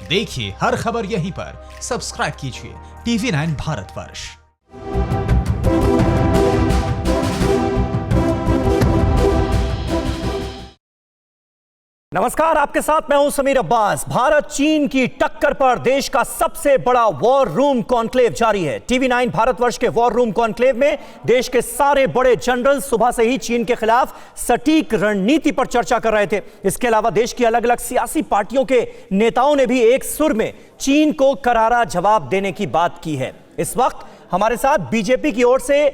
देखिए हर खबर यहीं पर। सब्सक्राइब कीजिए TV9 भारतवर्ष। नमस्कार, आपके साथ मैं हूं समीर अब्बास। भारत चीन की टक्कर पर देश का सबसे बड़ा वॉर रूम कॉन्क्लेव जारी है। TV9 भारतवर्ष के वॉर रूम कॉन्क्लेव में देश के सारे बड़े जनरल सुबह से ही चीन के खिलाफ सटीक रणनीति पर चर्चा कर रहे थे। इसके अलावा देश की अलग अलग सियासी पार्टियों के नेताओं ने भी एक सुर में चीन को करारा जवाब देने की बात की है। इस वक्त हमारे साथ बीजेपी की ओर से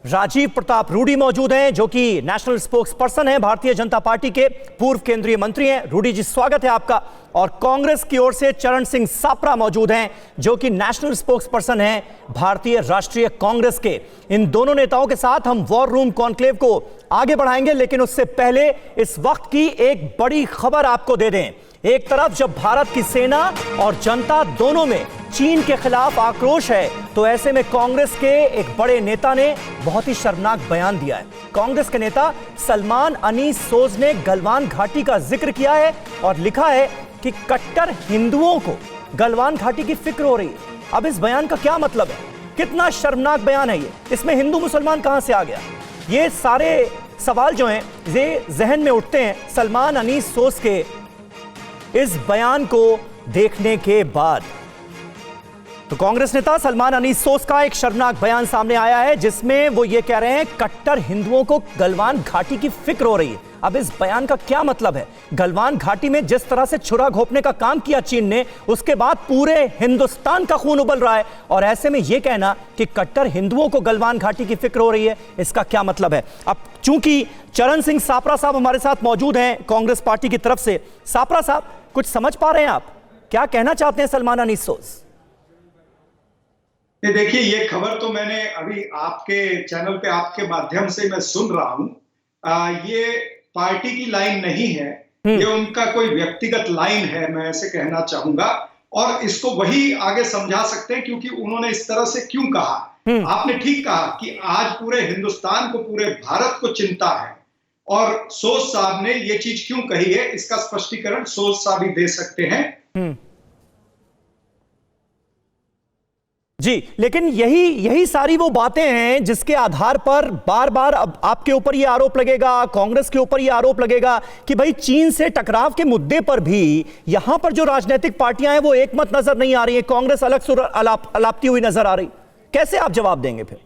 राजीव प्रताप रूडी मौजूद हैं, जो कि नेशनल स्पोक्स पर्सन हैं, भारतीय जनता पार्टी के पूर्व केंद्रीय मंत्री हैं। रूडी जी, स्वागत है आपका। और कांग्रेस की ओर से चरण सिंह सापरा मौजूद हैं, जो कि नेशनल स्पोक्स पर्सन हैं भारतीय राष्ट्रीय कांग्रेस के। इन दोनों नेताओं के साथ हम वॉर रूम कॉन्क्लेव को आगे बढ़ाएंगे, लेकिन उससे पहले इस वक्त की एक बड़ी खबर आपको दे दें। एक तरफ जब भारत की सेना और जनता दोनों में चीन के खिलाफ आक्रोश है, तो ऐसे में कांग्रेस के एक बड़े नेता ने बहुत ही शर्मनाक बयान दिया है। कांग्रेस के नेता सलमान अनीस सोज ने गलवान घाटी का जिक्र किया है और लिखा है कि कट्टर हिंदुओं को गलवान घाटी की फिक्र हो रही है। अब इस बयान का क्या मतलब है? कितना शर्मनाक बयान है ये? इसमें हिंदू मुसलमान कहां से आ गया? ये सारे सवाल जो हैं ये जहन में उठते हैं सलमान अनीस सोज के इस बयान को देखने के बाद। तो कांग्रेस नेता सलमान अनीस सोज का एक शर्मनाक बयान सामने आया है, जिसमें वो ये कह रहे हैं कट्टर हिंदुओं को गलवान घाटी की फिक्र हो रही है। अब इस बयान का क्या मतलब है? गलवान घाटी में जिस तरह से छुरा घोंपने का काम किया चीन ने, उसके बाद पूरे हिंदुस्तान का खून उबल रहा है, और ऐसे में यह कहना कि कट्टर हिंदुओं को गलवान घाटी की फिक्र हो रही है, इसका क्या मतलब है? अब चूंकि चरण सिंह सापरा साहब हमारे साथ मौजूद हैं कांग्रेस पार्टी की तरफ से, सापरा साहब, कुछ समझ पा रहे हैं आप? क्या कहना चाहते हैं सलमान अनीस सोज? देखिए, ये खबर तो मैंने अभी आपके चैनल पे आपके माध्यम से मैं सुन रहा हूं। ये पार्टी की लाइन नहीं है, ये उनका कोई व्यक्तिगत लाइन है, मैं ऐसे कहना चाहूंगा। और इसको वही आगे समझा सकते हैं, क्योंकि उन्होंने इस तरह से क्यों कहा। आपने ठीक कहा कि आज पूरे हिंदुस्तान को, पूरे भारत को चिंता है, और सोज साहब ने ये चीज क्यों कही है, इसका स्पष्टीकरण सोज साहब ही दे सकते हैं। जी, लेकिन यही सारी वो बातें हैं जिसके आधार पर बार बार अब आपके ऊपर ये आरोप लगेगा, कांग्रेस के ऊपर ये आरोप लगेगा कि भाई चीन से टकराव के मुद्दे पर भी यहां पर जो राजनीतिक पार्टियां हैं वो एकमत नजर नहीं आ रही है, कांग्रेस अलग सुर अलापती हुई नजर आ रही। कैसे आप जवाब देंगे फिर?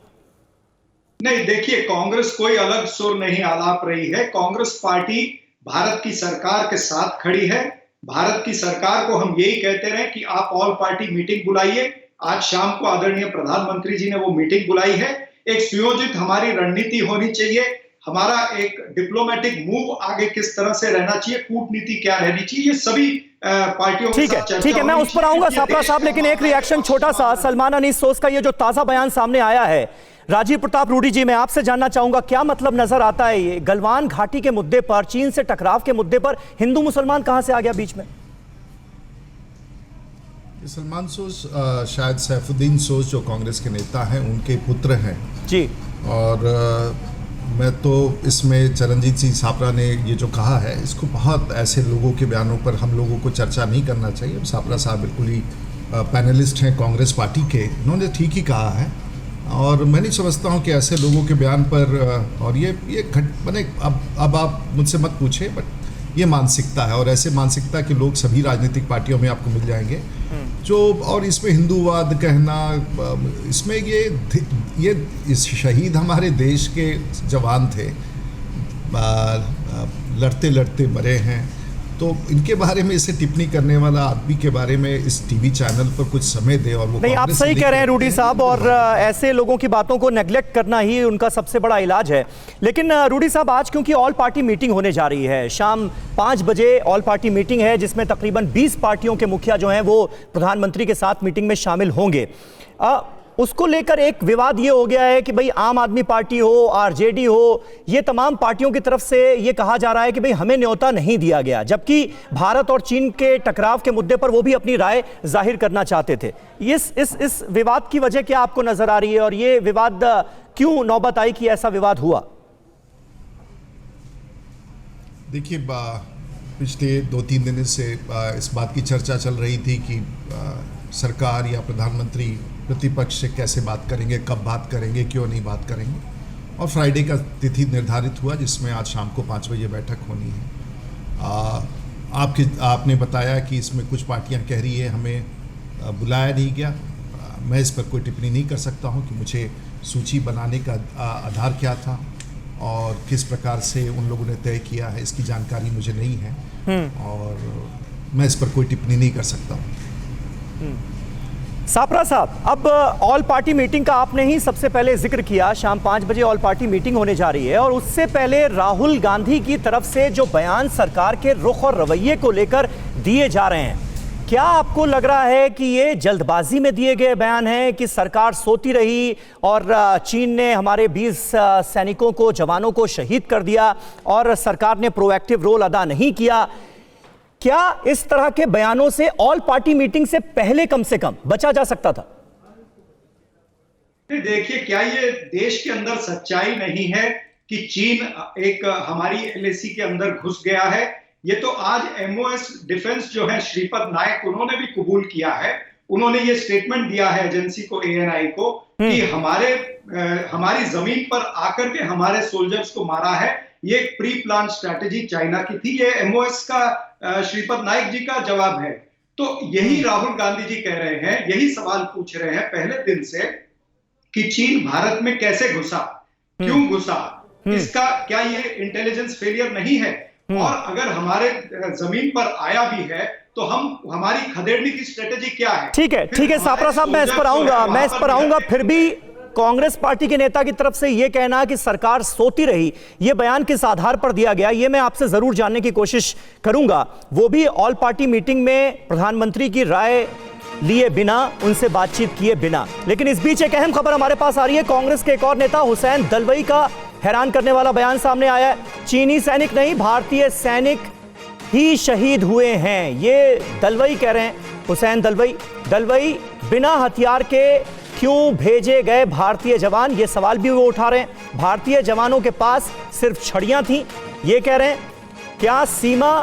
नहीं, देखिए, कांग्रेस कोई अलग सुर नहीं आलाप रही है। कांग्रेस पार्टी भारत की सरकार के साथ खड़ी है। भारत की सरकार को हम यही कहते रहे कि आप ऑल पार्टी मीटिंग बुलाइए। आज शाम को आदरणीय प्रधानमंत्री जी ने वो मीटिंग बुलाई है। एक सुयोजित हमारी रणनीति होनी चाहिए, हमारा एक डिप्लोमेटिक मूव आगे किस तरह से रहना चाहिए, कूटनीति क्या रहनी चाहिए, ये सभी पार्टियों के साथ चर्चा। ठीक है, मैं उस पर आऊंगा सापरा साहब, लेकिन एक रिएक्शन छोटा सा, सलमान अनीस सोज का ये जो ताजा बयान सामने आया है, राजीव प्रताप रूडी जी, मैं आपसे जानना चाहूंगा क्या मतलब नजर आता है ये गलवान घाटी के मुद्दे पर, चीन से टकराव के मुद्दे पर हिंदू मुसलमान कहां से आ गया बीच में? सलमान सोज शायद सैफुद्दीन सोज जो कांग्रेस के नेता हैं उनके पुत्र हैं जी। और मैं तो इसमें चरणजीत सिंह सापरा ने ये जो कहा है, इसको बहुत ऐसे लोगों के बयानों पर हम लोगों को चर्चा नहीं करना चाहिए। सापरा साहब बिल्कुल ही पैनलिस्ट हैं कांग्रेस पार्टी के, उन्होंने ठीक ही कहा है। और मैं नहीं समझता हूँ कि ऐसे लोगों के बयान पर, और ये मैंने अब आप मुझसे मत पूछे, बट ये मानसिकता है, और ऐसे मानसिकता के लोग सभी राजनीतिक पार्टियों में आपको मिल जाएंगे जो, और इसमें हिंदूवाद कहना, इसमें ये इस शहीद हमारे देश के जवान थे, लड़ते लड़ते मरे हैं, तो इनके बारे में इसे टिप्पणी करने वाला आदमी के बारे में इस टीवी चैनल पर कुछ समय दे। और वो नहीं, आप सही कह रहे हैं रूडी साहब, और ऐसे लोगों की बातों को नेग्लेक्ट करना ही उनका सबसे बड़ा इलाज है। लेकिन रूडी साहब, आज क्योंकि ऑल पार्टी मीटिंग होने जा रही है, शाम 5 बजे ऑल पार्टी मीटिंग है, जिसमें तकरीबन 20 पार्टियों के मुखिया जो हैं वो प्रधानमंत्री के साथ मीटिंग में शामिल होंगे। उसको लेकर एक विवाद ये हो गया है कि भाई आम आदमी पार्टी हो, आरजेडी हो, ये तमाम पार्टियों की तरफ से ये कहा जा रहा है कि भाई हमें न्योता नहीं दिया गया, जबकि भारत और चीन के टकराव के मुद्दे पर वो भी अपनी राय जाहिर करना चाहते थे। इस विवाद की वजह क्या आपको नजर आ रही है, और ये विवाद क्यों नौबत आई कि ऐसा विवाद हुआ? देखिए, पिछले 2-3 दिन से इस बात की चर्चा चल रही थी कि सरकार या प्रधानमंत्री प्रतिपक्ष से कैसे बात करेंगे, कब बात करेंगे, क्यों नहीं बात करेंगे। और फ्राइडे का तिथि निर्धारित हुआ जिसमें आज शाम को 5 बजे बैठक होनी है। आपने बताया कि इसमें कुछ पार्टियां कह रही है हमें बुलाया नहीं गया। मैं इस पर कोई टिप्पणी नहीं कर सकता हूं कि मुझे सूची बनाने का आधार क्या था और किस प्रकार से उन लोगों ने तय किया है, इसकी जानकारी मुझे नहीं है और मैं इस पर कोई टिप्पणी नहीं कर सकता हूं। सापरा साहब, अब ऑल पार्टी मीटिंग का आपने ही सबसे पहले जिक्र किया। शाम 5 बजे ऑल पार्टी मीटिंग होने जा रही है और उससे पहले राहुल गांधी की तरफ से जो बयान सरकार के रुख और रवैये को लेकर दिए जा रहे हैं, क्या आपको लग रहा है कि ये जल्दबाजी में दिए गए बयान हैं कि सरकार सोती रही और चीन ने हमारे 20 सैनिकों को, जवानों को शहीद कर दिया और सरकार ने प्रोएक्टिव रोल अदा नहीं किया? क्या इस तरह के बयानों से ऑल पार्टी मीटिंग से पहले कम से कम बचा जा सकता था? देखिए, क्या ये देश के अंदर सच्चाई नहीं है कि चीन एक हमारी एलएसी के अंदर घुस गया है? ये तो आज एमओएस डिफेंस जो है श्रीपद नायक, उन्होंने भी कबूल किया है। उन्होंने ये स्टेटमेंट दिया है एजेंसी को, एएनआई को, कि हमारी जमीन पर आकर के हमारे सोल्जर्स को मारा है। ये एक प्री प्लान स्ट्रैटेजी चाइना की थी। ये एमओएस का श्रीपद नायक जी का जवाब है। तो यही राहुल गांधी जी कह रहे हैं, यही सवाल पूछ रहे हैं पहले दिन से कि चीन भारत में कैसे घुसा, क्यों घुसा, इसका क्या ये इंटेलिजेंस फेलियर नहीं है? और अगर हमारे जमीन पर आया भी है तो हमारी खदेड़ने की स्ट्रेटेजी क्या है? ठीक है सापरा साहब, मैं इस पर आऊंगा। फिर भी कांग्रेस पार्टी के नेता की तरफ से यह कहना कि सरकार सोती रही, यह बयान किस आधार पर दिया गया, यह मैं आपसे जरूर जानने की कोशिश करूंगा, वो भी ऑल पार्टी मीटिंग में प्रधानमंत्री की राय लिए बिना, उनसे बातचीत किए बिना। लेकिन इस बीच एक अहम खबर हमारे पास आ रही है। कांग्रेस के एक और नेता हुसैन दलवाई का हैरान करने वाला बयान सामने आया है। चीनी सैनिक नहीं, भारतीय सैनिक ही शहीद हुए हैं, ये दलवाई कह रहे हैं। हुसैन दलवाई बिना हथियार के क्यों भेजे गए भारतीय जवान, ये सवाल भी वो उठा रहे हैं। भारतीय जवानों के पास सिर्फ छड़ियां थी, ये कह रहे हैं। क्या सीमा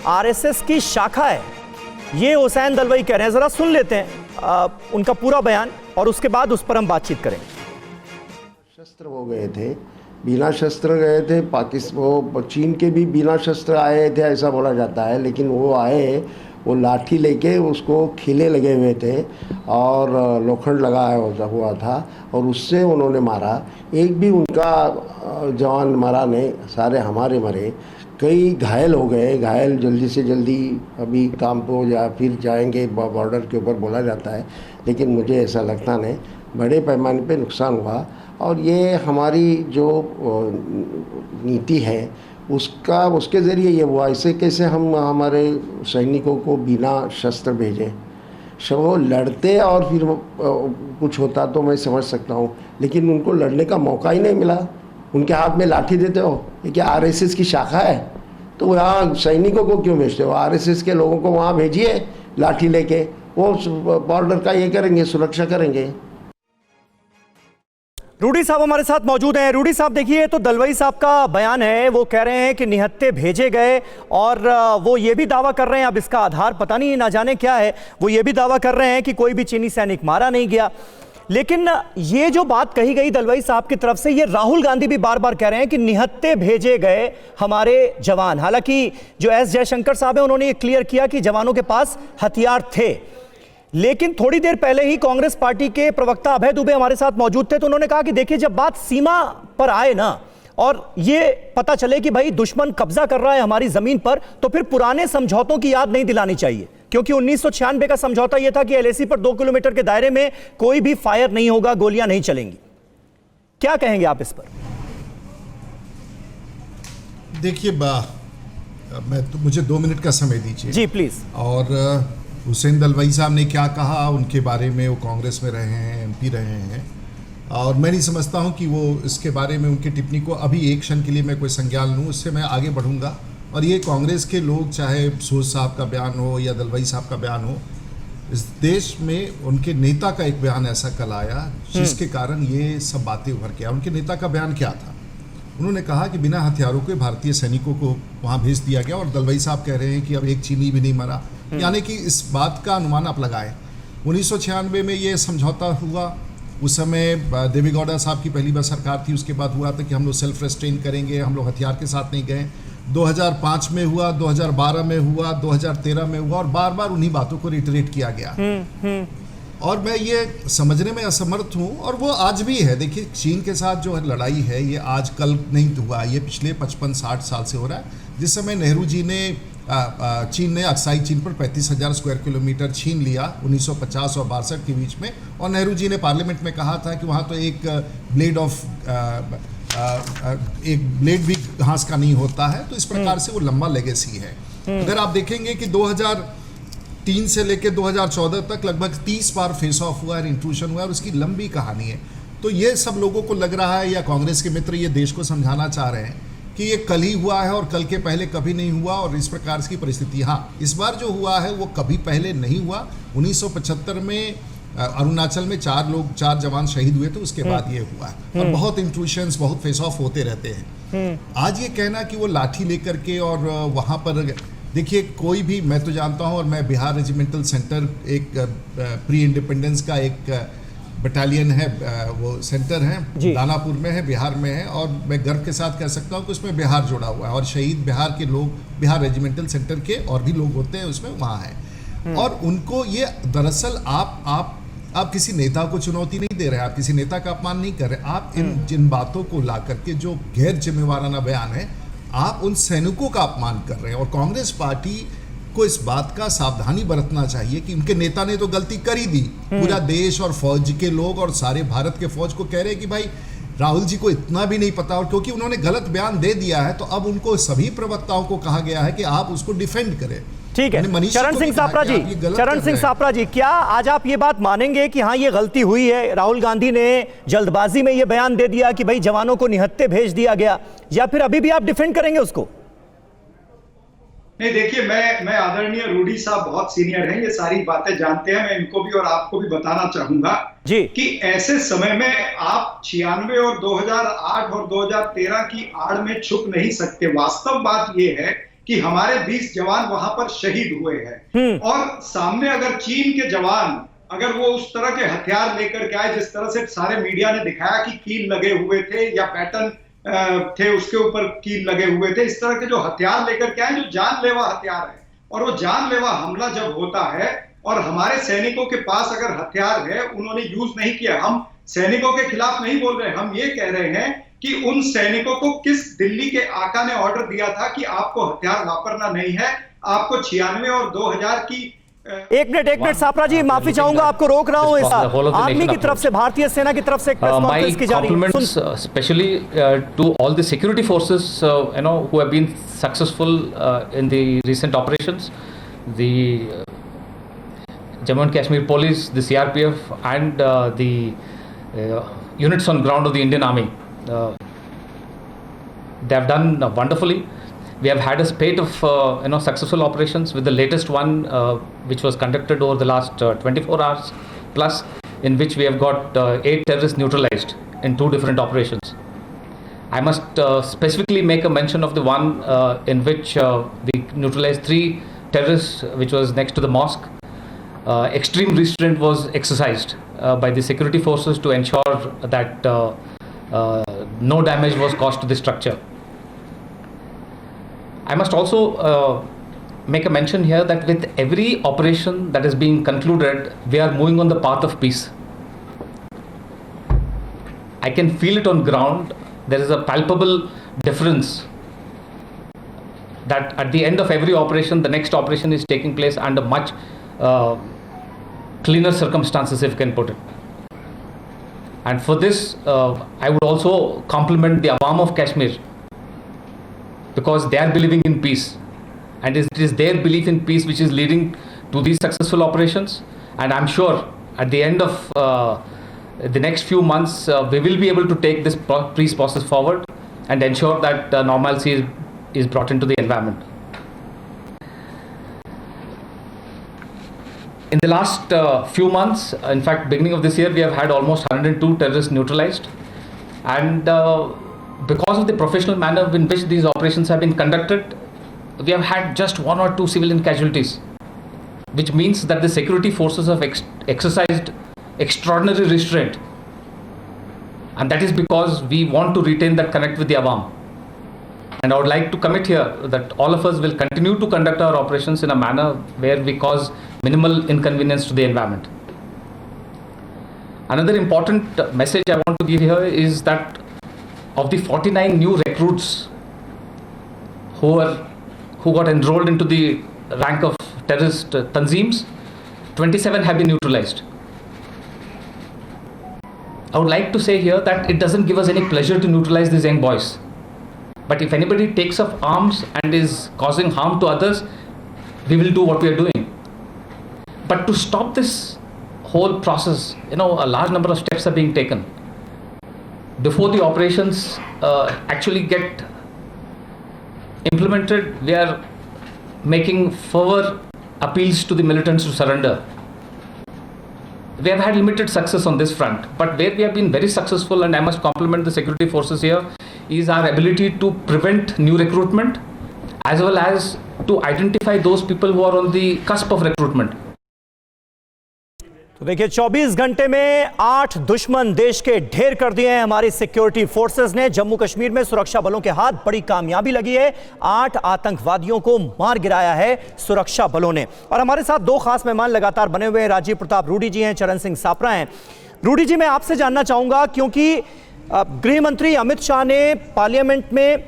आरएसएस की शाखा है, ये हुसैन दलवाई कह रहे हैं। जरा सुन लेते हैं उनका पूरा बयान और उसके बाद उस पर हम बातचीत करेंगे। शस्त्र वो गए थे, बिना शस्त्र गए थे। वो चीन के भी बिना शस्त्र आए थे ऐसा बोला जाता है, लेकिन वो आए, वो लाठी लेके उसको खिले लगे हुए थे और लोखंड लगाया हुआ था और उससे उन्होंने मारा। एक भी उनका जवान मरा नहीं, सारे हमारे मरे। कई घायल हो गए, घायल जल्दी से जल्दी अभी काम पे फिर जाएंगे बॉर्डर के ऊपर बोला जाता है, लेकिन मुझे ऐसा लगता नहीं। बड़े पैमाने पे नुकसान हुआ और ये हमारी जो नीति है उसके ज़रिए ये हुआ। ऐसे कैसे हम हमारे सैनिकों को बिना शस्त्र भेजें? वो लड़ते और फिर कुछ होता तो मैं समझ सकता हूँ, लेकिन उनको लड़ने का मौका ही नहीं मिला। उनके हाथ में लाठी देते हो, ये क्या आरएसएस की शाखा है? तो यहाँ सैनिकों को क्यों भेजते हो? आरएसएस के लोगों को वहाँ भेजिए लाठी लेके, वो बॉर्डर का ये करेंगे, सुरक्षा करेंगे। रूडी साहब हमारे साथ मौजूद हैं। रूडी साहब, देखिए, तो दलवाई साहब का बयान है, वो कह रहे हैं कि निहत्थे भेजे गए और वो ये भी दावा कर रहे हैं, अब इसका आधार पता नहीं ना जाने क्या है, वो ये भी दावा कर रहे हैं कि कोई भी चीनी सैनिक मारा नहीं गया। लेकिन ये जो बात कही गई दलवाई साहब की तरफ से, ये राहुल गांधी भी बार बार कह रहे हैं कि निहत्थे भेजे गए हमारे जवान। हालांकि जो एस जयशंकर साहब हैं, उन्होंने ये क्लियर किया कि जवानों के पास हथियार थे। लेकिन थोड़ी देर पहले ही कांग्रेस पार्टी के प्रवक्ता अभय दुबे हमारे साथ मौजूद थे, तो उन्होंने कहा कि देखिए, जब बात सीमा पर आए ना और ये पता चले कि भाई दुश्मन कब्जा कर रहा है हमारी जमीन पर, तो फिर पुराने समझौतों की याद नहीं दिलानी चाहिए, क्योंकि 1996 का समझौता यह था कि एलएसी पर 2 किलोमीटर के दायरे में कोई भी फायर नहीं होगा, गोलियां नहीं चलेंगी। क्या कहेंगे आप इस पर? देखिए, मुझे 2 मिनट का समय दीजिए जी प्लीज। और हुसैन दलवाई साहब ने क्या कहा उनके बारे में, वो कांग्रेस में रहे हैं, एमपी रहे हैं, और मैं नहीं समझता हूं कि वो इसके बारे में उनकी टिप्पणी को अभी एक क्षण के लिए मैं कोई संज्ञान लूँ। उससे मैं आगे बढ़ूंगा। और ये कांग्रेस के लोग, चाहे सूद साहब का बयान हो या दलवाई साहब का बयान हो, इस देश में उनके नेता का एक बयान ऐसा कल आया जिसके कारण ये सब बातें उभर के आया। उनके नेता का बयान क्या था? उन्होंने कहा कि बिना हथियारों के भारतीय सैनिकों को वहाँ भेज दिया गया और दलवाई साहब कह रहे हैं कि अब एक चीनी भी नहीं मरा, यानी कि इस बात का अनुमान आप लगाएं। 1996 में ये समझौता हुआ, उस समय देवी गौड़ा साहब की पहली बार सरकार थी, उसके बाद हुआ था कि हम लोग सेल्फ रेस्ट्रेन करेंगे, हम लोग हथियार के साथ नहीं गए। 2005 में हुआ, 2012 में हुआ, 2013 में हुआ और बार बार उन्हीं बातों को रिटरेट किया गया। और मैं ये समझने में असमर्थ हूँ, और वो आज भी है। देखिए, चीन के साथ जो लड़ाई है ये आज कल नहीं हुआ, ये पिछले 55-60 साल से हो रहा है। जिस समय नेहरू जी ने चीन ने अक्साई चीन पर 35,000 स्क्वायर किलोमीटर छीन लिया 1950 और 62 के बीच में, और नेहरू जी ने पार्लियामेंट में कहा था कि वहाँ तो एक ब्लेड भी घास का नहीं होता है। तो इस प्रकार से वो लंबा लेगेसी है। अगर आप देखेंगे कि 2003 से लेकर 2014 तक लगभग 30 बार फेस ऑफ हुआ है, इंट्रूशन हुआ है, और उसकी लंबी कहानी है। तो ये सब लोगों को लग रहा है, या कांग्रेस के मित्र ये देश को समझाना चाह रहे हैं कि ये कल ही हुआ है और कल के पहले कभी नहीं हुआ, और इस प्रकार की परिस्थिति। हाँ, इस बार जो हुआ है वो कभी पहले नहीं हुआ। 1975 में अरुणाचल में 4 जवान शहीद हुए थे, उसके बाद ये हुआ है। और बहुत इंट्रूशंस, बहुत फेस ऑफ होते रहते हैं। आज ये कहना कि वो लाठी लेकर के और वहाँ पर, देखिए, कोई भी, मैं तो जानता हूँ, और मैं बिहार रेजिमेंटल सेंटर, एक प्री इंडिपेंडेंस का एक बटालियन है, वो सेंटर है, दानापुर में है, बिहार में है, और मैं गर्व के साथ कह सकता हूँ कि उसमें बिहार जुड़ा हुआ है, और शहीद बिहार के लोग, बिहार रेजिमेंटल सेंटर के और भी लोग होते हैं उसमें, वहाँ है। और उनको ये, दरअसल आप किसी नेता को चुनौती नहीं दे रहे, आप किसी नेता का अपमान नहीं कर रहे, आप जिन बातों को ला करके जो गैर जिम्मेवाराना बयान है, आप उन सैनिकों का अपमान कर रहे हैं। और कांग्रेस पार्टी को इस बात का सावधानी बरतना चाहिए कि उनके नेता ने तो गलती कर ही दी। पूरा देश और फौज के लोग और सारे भारत के फौज को कह रहे हैं कि भाई राहुल जी को इतना भी नहीं पता, और क्योंकि उन्होंने गलत बयान दे दिया है तो अब उनको सभी प्रवक्ताओं को कहा गया है कि आप उसको डिफेंड करें। ठीक है, चरण सिंह सापरा जी, क्या आज आप ये बात मानेंगे कि हाँ, ये गलती हुई है, राहुल गांधी ने जल्दबाजी में ये बयान दे दिया कि भाई जवानों को निहत्थे भेज दिया गया, या फिर अभी भी आप डिफेंड करेंगे उसको? नहीं, देखिए, मैं आदरणीय रूडी साहब बहुत सीनियर हैं, ये सारी बातें जानते हैं। मैं इनको भी और आपको भी बताना चाहूंगा जी कि ऐसे समय में आप 96 और 2008 और 2013 की आड़ में छुप नहीं सकते। वास्तव बात ये है कि हमारे 20 जवान वहां पर शहीद हुए हैं, और सामने अगर चीन के जवान, अगर वो उस तरह के हथियार लेकर के आए जिस तरह से सारे मीडिया ने दिखाया कि कील लगे हुए थे या पैटर्न थे उसके ऊपर कील लगे हुए थे, इस तरह के जो हथियार लेकर के आए, जो जानलेवा हथियार है, और वो जानलेवा हमला जब होता है और हमारे सैनिकों के पास अगर हथियार है, उन्होंने यूज नहीं किया। हम सैनिकों के खिलाफ नहीं बोल रहे, हम ये कह रहे हैं कि उन सैनिकों को किस दिल्ली के आका ने ऑर्डर दिया था कि आपको हथियार वापरना नहीं है, आपको 96 और 2000 की। एक मिनट सापरा जी, माफी चाहूंगा, आपको रोक रहा हूं। आर्मी की तरफ से, भारतीय सेना की तरफ से एक प्रेस कॉन्फ्रेंस की जा रही है। Specially to all the security forces who have been successful in the recent operations, the Jammu and Kashmir Police, the CRPF, and the units on ground of the Indian Army. They have done wonderfully. We have had a spate of successful operations, with the latest one which was conducted over the last 24 hours plus, in which we have got 8 terrorists neutralized in 2 different operations. I must specifically make a mention of the one in which we neutralized 3 terrorists, which was next to the mosque. Extreme restraint was exercised by the security forces to ensure that no damage was caused to the structure. I must also make a mention here that with every operation that is being concluded, we are moving on the path of peace. I can feel it on ground. There is a palpable difference that at the end of every operation, the next operation is taking place under much cleaner circumstances, if you can put it. And for this, I would also compliment the Awam of Kashmir, because they are believing in peace, and it is their belief in peace which is leading to these successful operations. And I'm sure at the end of the next few months, we will be able to take this peace process forward and ensure that normalcy is brought into the environment. In the last few months, in fact beginning of this year, we have had almost 102 terrorists neutralized, and because of the professional manner in which these operations have been conducted, we have had just 1 or 2 civilian casualties, which means that the security forces have exercised extraordinary restraint. And that is because we want to retain that connect with the Awam. And I would like to commit here that all of us will continue to conduct our operations in a manner where we cause minimal inconvenience to the environment. Another important message I want to give here is that of the 49 new recruits who got enrolled into the rank of terrorist tanzeems, 27 have been neutralized. I would like to say here that it doesn't give us any pleasure to neutralize these young boys. But if anybody takes up arms and is causing harm to others, we will do what we are doing. But to stop this whole process, a large number of steps are being taken. Before the operations actually get implemented, we are making further appeals to the militants to surrender. We have had limited success on this front, but where we have been very successful, and I must compliment the security forces here, is our ability to prevent new recruitment as well as to identify those people who are on the cusp of recruitment. तो देखिए 24 घंटे में 8 दुश्मन देश के ढेर कर दिए हैं हमारी सिक्योरिटी फोर्सेस ने। जम्मू कश्मीर में सुरक्षा बलों के हाथ बड़ी कामयाबी लगी है। 8 आतंकवादियों को मार गिराया है सुरक्षा बलों ने। और हमारे साथ 2 खास मेहमान लगातार बने हुए हैं। राजीव प्रताप रूडी जी हैं, चरण सिंह सापरा हैं। रूडी जी, मैं आपसे जानना चाहूंगा, क्योंकि गृह मंत्री अमित शाह ने पार्लियामेंट में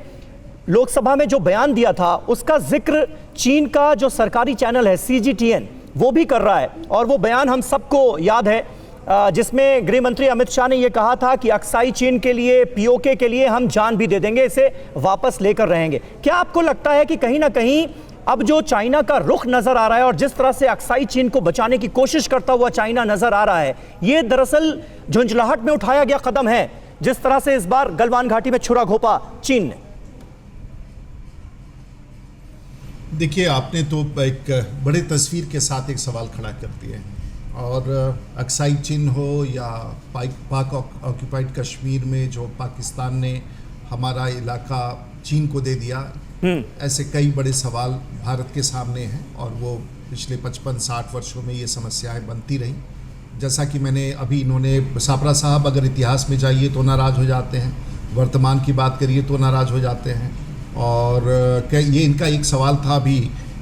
लोकसभा में जो बयान दिया था उसका जिक्र चीन का जो सरकारी चैनल है CGTN वो भी कर रहा है, और वो बयान हम सबको याद है जिसमें गृह मंत्री अमित शाह ने यह कहा था कि अक्साई चीन के लिए, POK के लिए हम जान भी दे देंगे, इसे वापस लेकर रहेंगे। क्या आपको लगता है कि कहीं ना कहीं अब जो चाइना का रुख नजर आ रहा है और जिस तरह से अक्साई चीन को बचाने की कोशिश करता हुआ चाइना नजर आ रहा है, ये दरअसल झुंझलाहट में उठाया गया कदम है, जिस तरह से इस बार गलवान घाटी में छुरा घोंपा चीन ने? देखिए, आपने तो एक बड़े तस्वीर के साथ एक सवाल खड़ा कर दिया है। और अक्साई चीन हो या पाक ऑक्यूपाइड कश्मीर में जो पाकिस्तान ने हमारा इलाका चीन को दे दिया, ऐसे कई बड़े सवाल भारत के सामने हैं और वो पिछले 55-60 वर्षों में ये समस्याएं बनती रहीं। जैसा कि मैंने अभी, इन्होंने सापरा साहब अगर इतिहास में जाइए तो नाराज़ हो जाते हैं, वर्तमान की बात करिए तो नाराज़ हो जाते हैं। और ये इनका एक सवाल था भी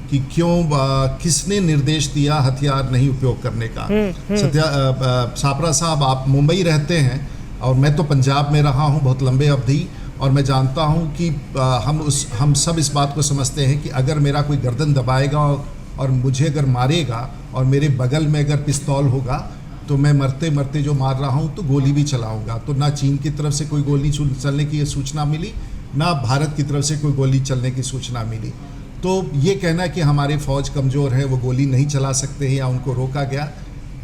कि क्यों, किसने निर्देश दिया हथियार नहीं उपयोग करने का। सापरा साहब, आप मुंबई रहते हैं और मैं तो पंजाब में रहा हूं बहुत लंबे अवधि, और मैं जानता हूं कि हम सब इस बात को समझते हैं कि अगर मेरा कोई गर्दन दबाएगा और मुझे अगर मारेगा और मेरे बगल में अगर पिस्तौल होगा तो मैं मरते मरते जो मार रहा हूं तो गोली भी चलाऊंगा। तो ना चीन की तरफ से कोई गोली चलने की सूचना मिली, ना भारत की तरफ से कोई गोली चलने की सूचना मिली। तो ये कहना कि हमारे फौज कमज़ोर है, वो गोली नहीं चला सकते हैं या उनको रोका गया,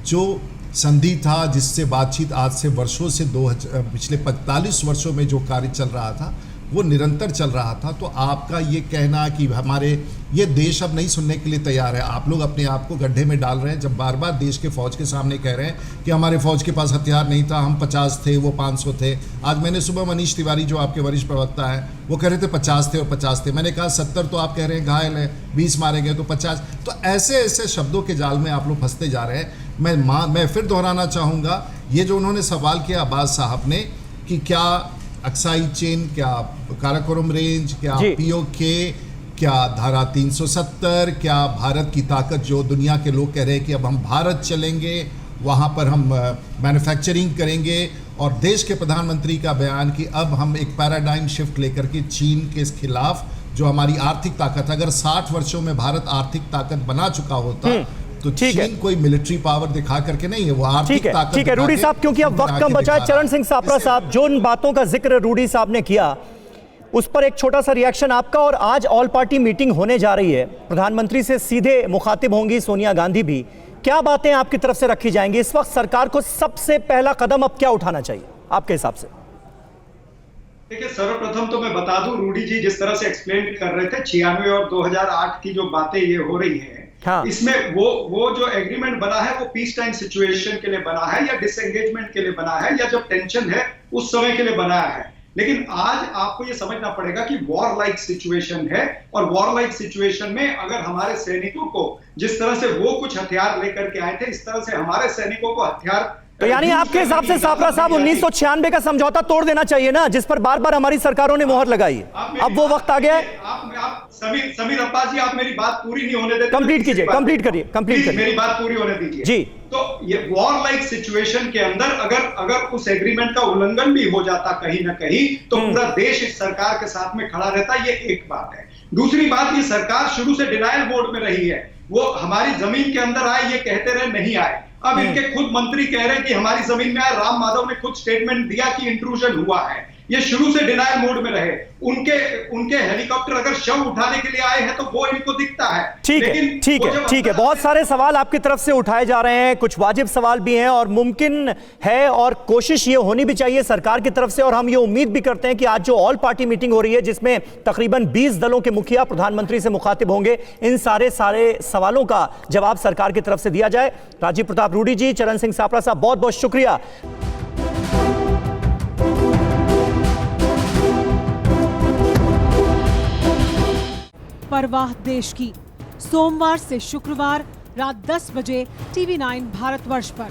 जो संधि था जिससे बातचीत आज से वर्षों से पिछले 45 वर्षों में जो कार्य चल रहा था वो निरंतर चल रहा था। तो आपका ये कहना कि हमारे ये देश अब नहीं सुनने के लिए तैयार है, आप लोग अपने आप को गड्ढे में डाल रहे हैं जब बार बार देश के फौज के सामने कह रहे हैं कि हमारे फौज के पास हथियार नहीं था, हम 50 थे, वो 500 थे। आज मैंने सुबह मनीष तिवारी जो आपके वरिष्ठ प्रवक्ता है वो कह रहे थे 50 थे और 50 थे, मैंने कहा 70 तो आप कह रहे हैं घायल है, 20 मारे गए तो 50। तो ऐसे ऐसे शब्दों के जाल में आप लोग फंसते जा रहे हैं। मैं फिर दोहराना चाहूँगा, ये जो उन्होंने सवाल किया अब्बास साहब ने कि क्या अक्साई चीन, क्या काराकोरम रेंज, क्या POK, क्या धारा 370, क्या भारत की ताकत, जो दुनिया के लोग कह रहे हैं कि अब हम भारत चलेंगे, वहाँ पर हम मैन्युफैक्चरिंग करेंगे, और देश के प्रधानमंत्री का बयान कि अब हम एक पैराडाइम शिफ्ट लेकर के चीन के खिलाफ जो हमारी आर्थिक ताकत, अगर 60 वर्षों में भारत आर्थिक ताकत बना चुका होता तो चीन कोई मिलिट्री पावर दिखा करके नहीं है, वो आर्थिक ताकत। ठीक है रूडी साहब, क्योंकि अब वक्त कम बचा है। चरण सिंह सापरा साहब, जो इन बातों का जिक्र रूडी साहब ने किया उस पर एक छोटा सा रिएक्शन आपका। और आज ऑल पार्टी मीटिंग होने जा रही है, प्रधानमंत्री से सीधे मुखातिब होंगी सोनिया गांधी भी, क्या बातें आपकी तरफ से रखी जाएंगी? इस वक्त सरकार को सबसे पहला कदम अब क्या उठाना चाहिए आपके हिसाब से? देखिए, सर्वप्रथम तो मैं बता दूं, रूडी जी जिस तरह से एक्सप्लेन कर रहे थे 96 और 2008 की जो बातें ये हो रही हैं, हाँ। इसमें वो जो एग्रीमेंट बना है वो पीस टाइम सिचुएशन के लिए बना है या डिसएंगेजमेंट के लिए बना है या जब टेंशन है उस समय के लिए बनाया है। लेकिन आज आपको ये समझना पड़ेगा कि वॉर लाइक सिचुएशन है, और वॉर लाइक सिचुएशन में अगर हमारे सैनिकों को जिस तरह से वो कुछ हथियार लेकर के आए थे, इस तरह से हमारे सैनिकों को हथियार, तो यानी आपके हिसाब से सापरा साहब 1996 का समझौता तोड़ देना चाहिए ना, जिस पर बार बार हमारी सरकारों ने मोहर लगाई है। अब वो वक्त आ गया है। आप समीर अब्बास जी, आप मेरी बात पूरी नहीं होने देते। कंप्लीट कीजिए, कंप्लीट करिए। मेरी बात पूरी होने दीजिए जी। तो ये वॉर लाइक सिचुएशन के अंदर अगर उस एग्रीमेंट का उल्लंघन भी हो जाता कहीं ना कहीं, तो पूरा देश इस सरकार के साथ में खड़ा रहता, ये एक बात है। दूसरी बात, ये सरकार शुरू से डिनायल मोड में रही है। वो हमारी जमीन के अंदर आए ये कहते रहे, नहीं आए। अब इनके खुद मंत्री कह रहे हैं कि हमारी जमीन में आए। राम माधव ने खुद स्टेटमेंट दिया कि इंट्रूजन हुआ है। ये शुरू से डिनायल मोड में रहे। उनके हेलीकॉप्टर अगर शव उठाने के लिए आए हैं तो वो इनको दिखता है। ठीक है। बहुत सारे सवाल आपकी तरफ से उठाए जा रहे हैं, कुछ वाजिब सवाल भी हैं, और मुमकिन है और कोशिश ये होनी भी चाहिए सरकार की तरफ से, और हम ये उम्मीद भी करते हैं कि आज जो ऑल पार्टी मीटिंग हो रही है, जिसमें तकरीबन 20 दलों के मुखिया प्रधानमंत्री से मुखातिब होंगे, इन सारे सवालों का जवाब सरकार की तरफ से दिया जाए। राजीव प्रताप रूडी जी, चरण सिंह सापरा साहब, बहुत बहुत शुक्रिया। परवाह देश की, सोमवार से शुक्रवार रात 10 बजे TV9 भारतवर्ष पर।